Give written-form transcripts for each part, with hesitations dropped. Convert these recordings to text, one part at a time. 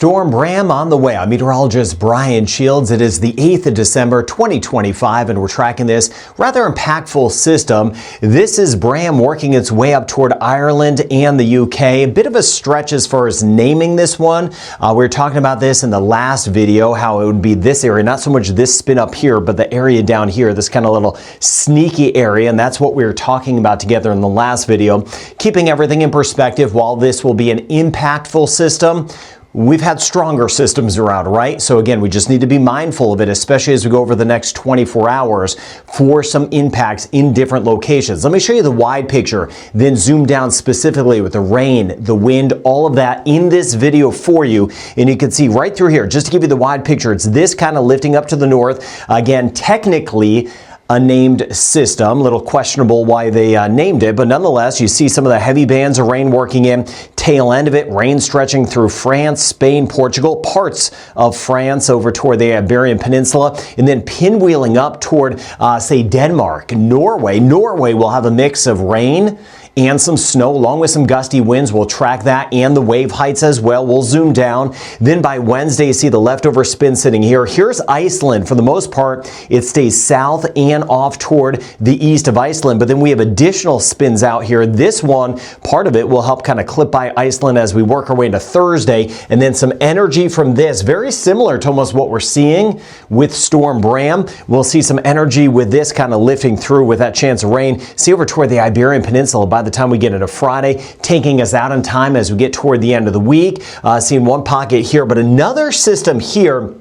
Storm Bram on the way. I'm meteorologist Brian Shields. It is the 8th of December, 2025, and we're tracking this rather impactful system. This is Bram working its way up toward Ireland and the UK. A bit of a stretch as far as naming this one. We were talking about this in the last video, how it would be this area, not so much this spin up here, but the area down here, this kind of little sneaky area, and that's what we were talking about together in the last video. Keeping everything in perspective, while this will be an impactful system, we've had stronger systems around, right? So again, we just need to be mindful of it, especially as we go over the next 24 hours for some impacts in different locations. Let me show you the wide picture, then zoom down specifically with the rain, the wind, all of that in this video for you. And you can see right through here, just to give you the wide picture, it's this kind of lifting up to the north. Again, technically a named system. A little questionable why they named it, but nonetheless, you see some of the heavy bands of rain working in. Tail end of it, rain stretching through France, Spain, Portugal, parts of France over toward the Iberian Peninsula, and then pinwheeling up toward, say, Denmark, Norway. Norway will have a mix of rain and some snow, along with some gusty winds. We'll track that and the wave heights as well. We'll zoom down. Then by Wednesday, you see the leftover spin sitting here. Here's Iceland. For the most part, it stays south and off toward the east of Iceland, but then we have additional spins out here. This one, part of it will help kind of clip by Iceland as we work our way into Thursday, and then some energy from this, very similar to almost what we're seeing with Storm Bram. We'll see some energy with this kind of lifting through with that chance of rain. See over toward the Iberian Peninsula by the time we get into Friday, taking us out in time as we get toward the end of the week. Seeing one pocket here, but another system here.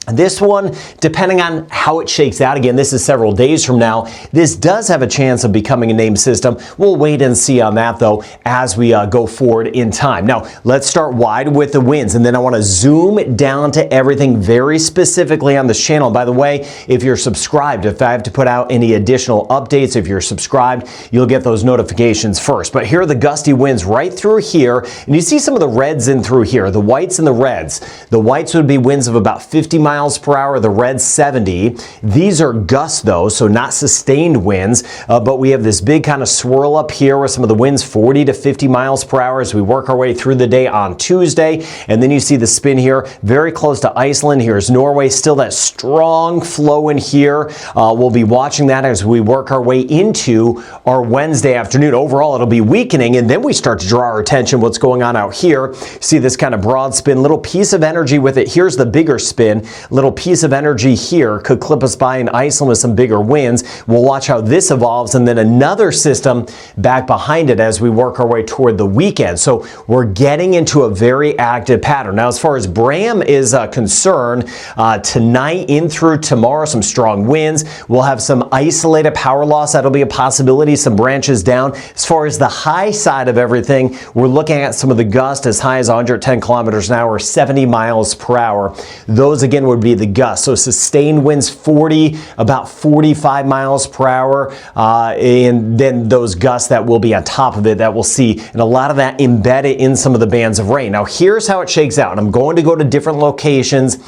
This one, depending on how it shakes out, again, this is several days from now, this does have a chance of becoming a named system. We'll wait and see on that, though, as we go forward in time. Now, let's start wide with the winds, and then I want to zoom down to everything very specifically on this channel. By the way, if you're subscribed, if I have to put out any additional updates, if you're subscribed, you'll get those notifications first. But here are the gusty winds right through here, and you see some of the reds in through here, the whites and the reds. The whites would be winds of about 50 miles per hour, the red 70. These are gusts though, so not sustained winds, but we have this big kind of swirl up here with some of the winds 40 to 50 miles per hour as we work our way through the day on Tuesday. And then you see the spin here very close to Iceland. Here's Norway, still that strong flow in here. We'll be watching that as we work our way into our Wednesday afternoon. Overall, it'll be weakening, and then we start to draw our attention what's going on out here. See this kind of broad spin, little piece of energy with it. Here's the bigger spin. Little piece of energy here could clip us by in Iceland with some bigger winds. We'll watch how this evolves, and then another system back behind it as we work our way toward the weekend. So we're getting into a very active pattern. Now, as far as Bram is concerned, tonight in through tomorrow, some strong winds. We'll have some isolated power loss. That'll be a possibility. Some branches down. As far as the high side of everything, we're looking at some of the gusts as high as 110 kilometers an hour, 70 miles per hour. Those again would be the gusts. So sustained winds 40, about 45 miles per hour, and then those gusts that will be on top of it that we'll see, and a lot of that embedded in some of the bands of rain. Now here's how it shakes out. I'm going to go to different locations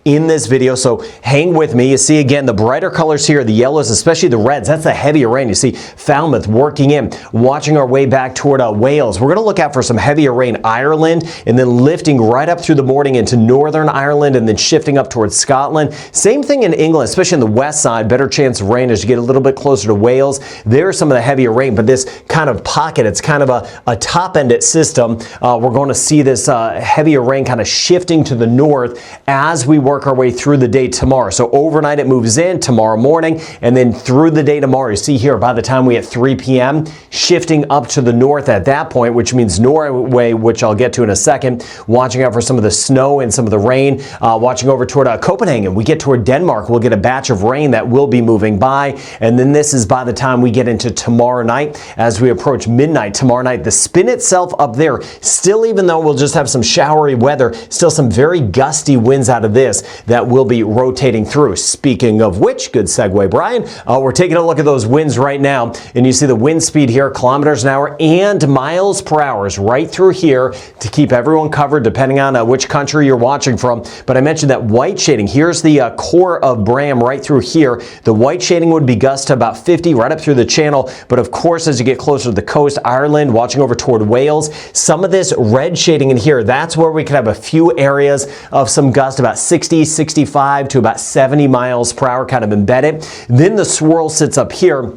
in this video, so hang with me. You see again the brighter colors here, the yellows, especially the reds. That's the heavier rain. You see Falmouth working in, watching our way back toward Wales. We're going to look out for some heavier rain, Ireland, and then lifting right up through the morning into Northern Ireland, and then shifting up towards Scotland. Same thing in England, especially in the west side. Better chance of rain as you get a little bit closer to Wales. There's some of the heavier rain, but this kind of pocket, it's kind of a top-ended system. We're going to see this heavier rain kind of shifting to the north as we work our way through the day tomorrow. So overnight it moves in tomorrow morning, and then through the day tomorrow. You see here by the time we hit 3 p.m. shifting up to the north at that point, which means Norway, which I'll get to in a second. Watching out for some of the snow and some of the rain. Watching over toward Copenhagen. We get toward Denmark, we'll get a batch of rain that will be moving by, and then this is by the time we get into tomorrow night. As we approach midnight tomorrow night, the spin itself up there, still, even though we'll just have some showery weather, still some very gusty winds out of this. areas that will be rotating through. Speaking of which, good segue, Brian, we're taking a look at those winds right now, and you see the wind speed here, kilometers an hour and miles per hour is right through here to keep everyone covered depending on which country you're watching from. But I mentioned that white shading. Here's the core of Bram right through here. The white shading would be gusts to about 50 right up through the channel. But of course, as you get closer to the coast, Ireland, watching over toward Wales, some of this red shading in here, that's where we could have a few areas of some gust, about 60, 65 to about 70 miles per hour kind of embedded. Then the swirl sits up here.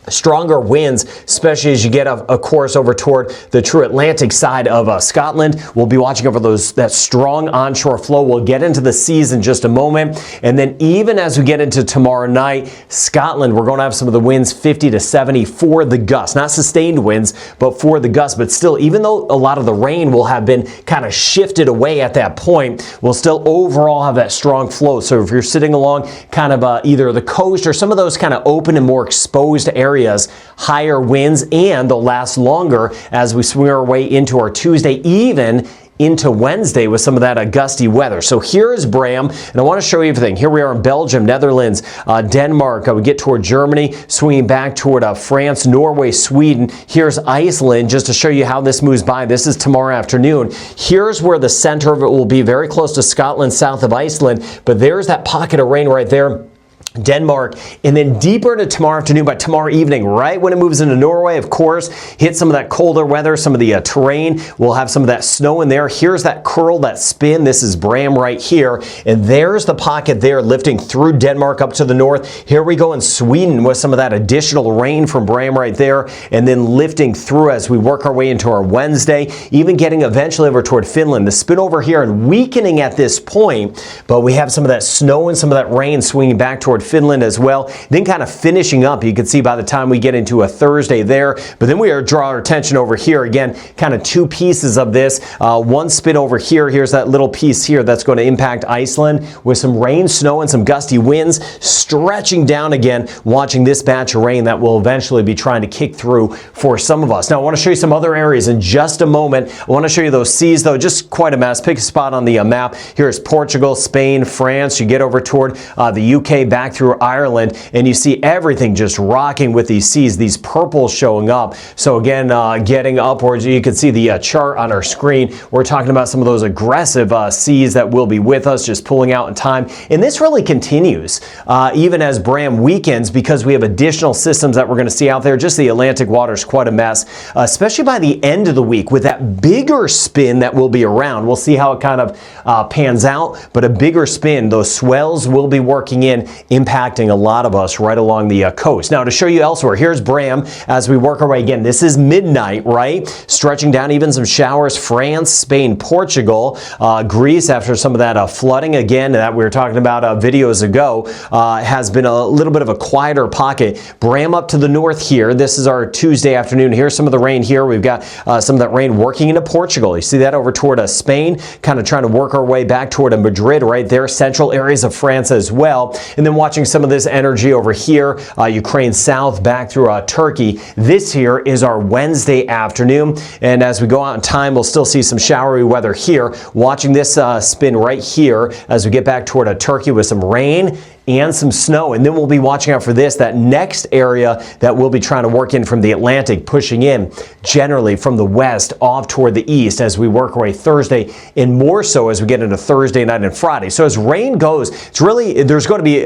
Stronger winds, especially as you get, of course, over toward the true Atlantic side of Scotland. We'll be watching over that strong onshore flow. We'll get into the seas in just a moment. And then even as we get into tomorrow night, Scotland, we're going to have some of the winds 50 to 70 for the gusts. Not sustained winds, but for the gusts. But still, even though a lot of the rain will have been kind of shifted away at that point, we'll still overall have that strong flow. So if you're sitting along kind of either the coast or some of those kind of open and more exposed areas, higher winds, and they'll last longer as we swing our way into our Tuesday, even into Wednesday with some of that gusty weather. So here is Bram, and I want to show you everything. Here we are in Belgium, Netherlands, Denmark. We get toward Germany, swinging back toward France, Norway, Sweden. Here's Iceland, just to show you how this moves by. This is tomorrow afternoon. Here's where the center of it will be, very close to Scotland, south of Iceland. But there's that pocket of rain right there. Denmark, and then deeper into tomorrow afternoon, by tomorrow evening, right when it moves into Norway, of course, hit some of that colder weather, some of the terrain. We'll have some of that snow in there. Here's that curl, that spin. This is Bram right here, and there's the pocket there lifting through Denmark up to the north. Here we go in Sweden with some of that additional rain from Bram right there, and then lifting through as we work our way into our Wednesday, even getting eventually over toward Finland. The spin over here and weakening at this point, but we have some of that snow and some of that rain swinging back toward Finland as well. Then kind of finishing up, you can see by the time we get into a Thursday there, but then we draw our attention over here again, kind of two pieces of this. One spin over here. Here's that little piece here that's going to impact Iceland with some rain, snow, and some gusty winds stretching down again, watching this batch of rain that will eventually be trying to kick through for some of us. Now I want to show you some other areas in just a moment. I want to show you those seas though, just quite a mess. Pick a spot on the map. Here's Portugal, Spain, France. You get over toward the UK, back through Ireland, and you see everything just rocking with these seas, these purples showing up. So again, getting upwards, you can see the chart on our screen. We're talking about some of those aggressive seas that will be with us, just pulling out in time. And this really continues even as Bram weakens, because we have additional systems that we're going to see out there. Just the Atlantic water is quite a mess, especially by the end of the week with that bigger spin that will be around. We'll see how it kind of pans out, but a bigger spin, those swells will be working in, impacting a lot of us right along the coast. Now to show you elsewhere, here's Bram as we work our way again. This is midnight, right? Stretching down, even some showers. France, Spain, Portugal, Greece, after some of that flooding again that we were talking about videos ago, has been a little bit of a quieter pocket. Bram up to the north here. This is our Tuesday afternoon. Here's some of the rain here. We've got some of that rain working into Portugal. You see that over toward Spain, kind of trying to work our way back toward Madrid right there, central areas of France as well. And then watching some of this energy over here, Ukraine south back through Turkey. This here is our Wednesday afternoon, and as we go out in time, we'll still see some showery weather here. Watching this spin right here as we get back toward Turkey with some rain and some snow. And then we'll be watching out for this, that next area that we'll be trying to work in from the Atlantic, pushing in generally from the west off toward the east as we work our way Thursday, and more so as we get into Thursday night and Friday. So as rain goes, it's really, there's going to be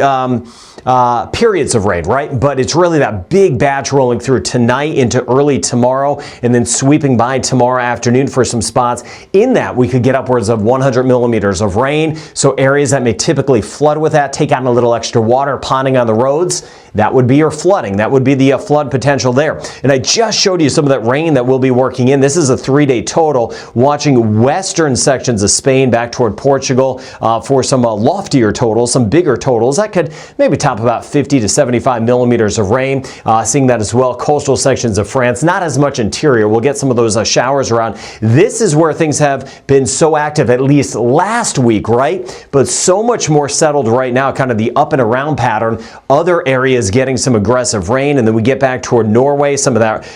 periods of rain, right? But it's really that big batch rolling through tonight into early tomorrow, and then sweeping by tomorrow afternoon for some spots. In that, we could get upwards of 100 millimeters of rain. So areas that may typically flood with that, take on a little extra water, ponding on the roads. That would be your flooding. That would be the flood potential there. And I just showed you some of that rain that we'll be working in. This is a 3-day total, watching western sections of Spain back toward Portugal for some loftier totals, some bigger totals. That could maybe top about 50 to 75 millimeters of rain. Seeing that as well. Coastal sections of France, not as much interior. We'll get some of those showers around. This is where things have been so active, at least last week, right? But so much more settled right now, kind of the up and around pattern. Other areas getting some aggressive rain, and then we get back toward Norway. Some of that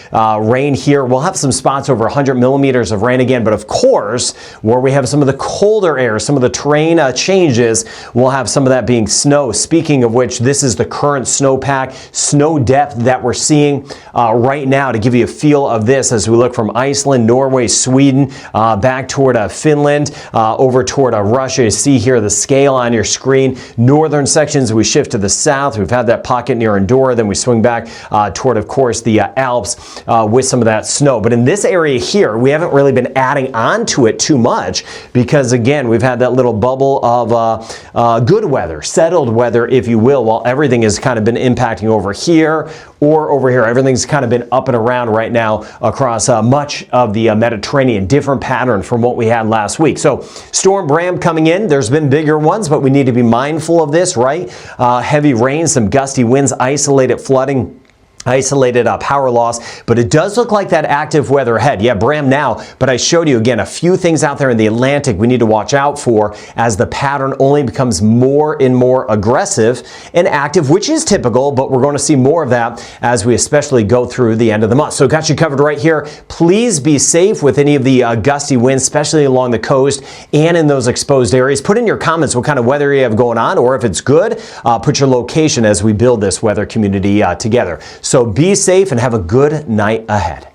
rain here. We'll have some spots over 100 millimeters of rain again, but of course, where we have some of the colder air, some of the terrain changes, we'll have some of that being snow. Speaking of which, this is the current snowpack, snow depth that we're seeing right now to give you a feel of this as we look from Iceland, Norway, Sweden, back toward Finland, over toward Russia. You see here the scale on your screen. Northern sections, we shift to the south. We've had that pocket near Andorra, then we swing back toward, of course, the Alps with some of that snow. But in this area here, we haven't really been adding on to it too much because, again, we've had that little bubble of good weather, settled weather, if you will, while everything has kind of been impacting over here or over here. Everything's kind of been up and around right now across much of the Mediterranean. Different pattern from what we had last week. So Storm Bram coming in. There's been bigger ones, but we need to be mindful of this, right? Heavy rain, some gusty winds, isolated flooding, isolated power loss, but it does look like that active weather ahead. Yeah, Bram now, but I showed you again a few things out there in the Atlantic we need to watch out for as the pattern only becomes more and more aggressive and active, which is typical, but we're going to see more of that as we especially go through the end of the month. So got you covered right here. Please be safe with any of the gusty winds, especially along the coast and in those exposed areas. Put in your comments what kind of weather you have going on, or if it's good, put your location as we build this weather community together. So be safe and have a good night ahead.